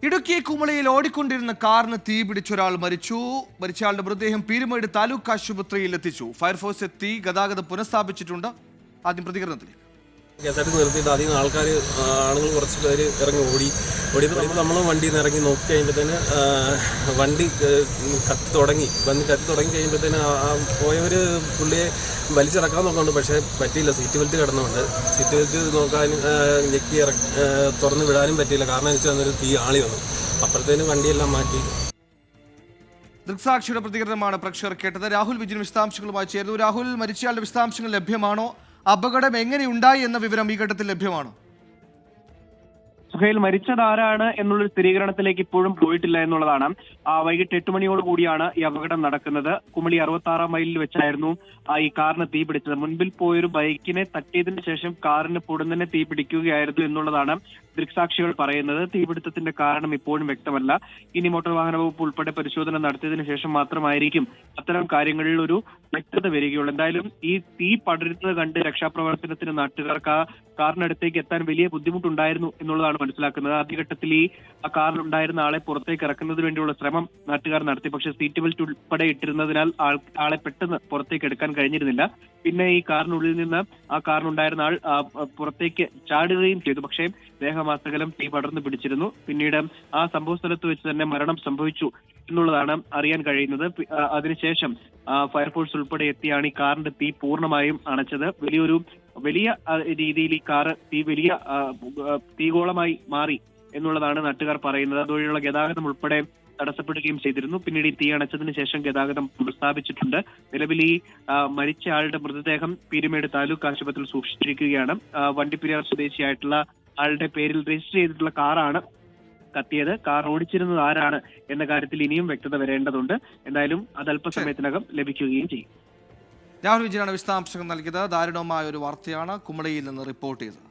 ഇടുക്കി കുമളിയിൽ ഓടിക്കൊണ്ടിരുന്ന കാറിന് തീ പിടിച്ചൊരാൾ മരിച്ചയാളുടെ മൃതദേഹം പീരുമേട് താലൂക്ക് ആശുപത്രിയിൽ എത്തിച്ചു. ഫയർഫോഴ്സ് എത്തി ഗതാഗതം പുനഃസ്ഥാപിച്ചിട്ടുണ്ട്. ആദ്യം പ്രതികരണത്തിലേക്ക്. കെഎസ്ആർടിസി നിർത്തിയിട്ട് അധികം ആളുകൾ കുറച്ച് പേര് ഇറങ്ങി ഓടിയപ്പോൾ നമ്മൾ വണ്ടിയിൽ നിന്ന് ഇറങ്ങി നോക്കി കഴിയുമ്പോഴത്തേന് വണ്ടി കത്തി തുടങ്ങി കഴിയുമ്പോഴത്തേന് പോയവർ പുള്ളിയെ വലിച്ചിറക്കാൻ നോക്കുന്നുണ്ട്. പക്ഷേ പറ്റിയില്ല. സീറ്റ് ബെൽറ്റ് കിടന്നുകൊണ്ട് സീറ്റ് ബെൽറ്റ് നോക്കാനും ഞെക്കി തുറന്ന് വിടാനും പറ്റിയില്ല. കാരണം എന്ന് വെച്ചാൽ തീ ആളി വന്നു. അപ്പോഴത്തേന് വണ്ടിയെല്ലാം മാറ്റി. ദൃക്സാക്ഷിയുടെ പ്രതികരണമാണ് പ്രേക്ഷകർ കേട്ടത്. രാഹുൽ വിജയൻ വിശദാംശങ്ങളുമായി ചേർന്നു. രാഹുൽ, മരിച്ചയാളുടെ വിശദാംശങ്ങൾ ലഭ്യമാണോ? അപകടം എങ്ങനെയുണ്ടായി എന്ന വിവരം ഈ ഘട്ടത്തിൽ ലഭ്യമാണോ? സുഹൈൽ, മരിച്ചത് ആരാണ് എന്നുള്ളൊരു സ്ഥിരീകരണത്തിലേക്ക് ഇപ്പോഴും പോയിട്ടില്ല എന്നുള്ളതാണ്. വൈകിട്ട് 8 മണിയോട് കൂടിയാണ് ഈ അപകടം നടക്കുന്നത്. കുമളി 66 മൈലിൽ വെച്ചായിരുന്നു ഈ കാറിന് തീ പിടിച്ചത്. മുൻപിൽ പോയൊരു ബൈക്കിനെ തട്ടിയതിനു ശേഷം കാറിന് പൊടുന്നനെ തീ പിടിക്കുകയായിരുന്നു എന്നുള്ളതാണ് ദൃക്സാക്ഷികൾ പറയുന്നത്. തീപിടുത്തത്തിന്റെ കാരണം ഇപ്പോഴും വ്യക്തമല്ല. ഇനി മോട്ടോർ വാഹന വകുപ്പ് ഉൾപ്പെടെ പരിശോധന നടത്തിയതിനു ശേഷം മാത്രമായിരിക്കും അത്തരം കാര്യങ്ങളിൽ ഒരു വ്യക്തത വരികയുള്ളൂ. എന്തായാലും ഈ തീ പടരുന്നത് കണ്ട് രക്ഷാപ്രവർത്തനത്തിന് നാട്ടുകാർക്ക് കാറിനടുത്തേക്ക് എത്താൻ വലിയ ബുദ്ധിമുട്ടുണ്ടായിരുന്നു എന്നുള്ളതാണ് മനസ്സിലാക്കുന്നത്. ആദ്യഘട്ടത്തിൽ ഈ കാറിലുണ്ടായിരുന്ന ആളെ പുറത്തേക്ക് ഇറക്കുന്നതിന് വേണ്ടിയുള്ള ശ്രമം നാട്ടുകാർ നടത്തി. പക്ഷേ സീറ്റ് ബെൽറ്റ് ഉൾപ്പെടെ ഇട്ടിരുന്നതിനാൽ ആളെ പെട്ടെന്ന് പുറത്തേക്ക് എടുക്കാൻ കഴിഞ്ഞിരുന്നില്ല. പിന്നെ ഈ കാറിനുള്ളിൽ നിന്ന് ആ കാറിനുണ്ടായിരുന്ന ആൾ പുറത്തേക്ക് ചാടുകയും ചെയ്തു. പക്ഷേ ദേഹമാസകലം തീ പടർന്നു പിടിച്ചിരുന്നു. പിന്നീട് ആ സംഭവ സ്ഥലത്ത് വെച്ച് തന്നെ മരണം സംഭവിച്ചു എന്നുള്ളതാണ് അറിയാൻ കഴിയുന്നത്. അതിനുശേഷം ഫയർഫോഴ്സ് ഉൾപ്പെടെ എത്തിയാണ് ഈ കാറിന്റെ തീ പൂർണ്ണമായും അണച്ചത്. വലിയ രീതിയിൽ ഈ കാറ് വലിയ തീഗോളമായി മാറി എന്നുള്ളതാണ് നാട്ടുകാർ പറയുന്നത്. അതുവഴിയുള്ള ഗതാഗതം ഉൾപ്പെടെ തടസ്സപ്പെടുകയും ചെയ്തിരുന്നു. പിന്നീട് ഈ തീ അണച്ചതിന് ശേഷം ഗതാഗതം പുനഃസ്ഥാപിച്ചിട്ടുണ്ട്. നിലവിൽ ഈ മരിച്ച ആളുടെ മൃതദേഹം പീരുമേട് താലൂക്ക് ആശുപത്രിയിൽ സൂക്ഷിച്ചിരിക്കുകയാണ്. വണ്ടിപ്പെരിയാർ സ്വദേശിയായിട്ടുള്ള ആളുടെ പേരിൽ രജിസ്റ്റർ ചെയ്തിട്ടുള്ള കാറാണ് കത്തിയത്. കാർ ഓടിച്ചിരുന്നത് ആരാണ് എന്ന കാര്യത്തിൽ ഇനിയും വ്യക്തത വരേണ്ടതുണ്ട്. എന്തായാലും അത് അല്പസമയത്തിനകം ലഭിക്കുകയും ചെയ്യും. രാഹുൽ വിജയനാണ് വിശദാംശങ്ങൾ നൽകിയത്. ദാരുണമായ ഒരു വാർത്തയാണ് കുമളിയിൽ നിന്ന് റിപ്പോർട്ട് ചെയ്തത്.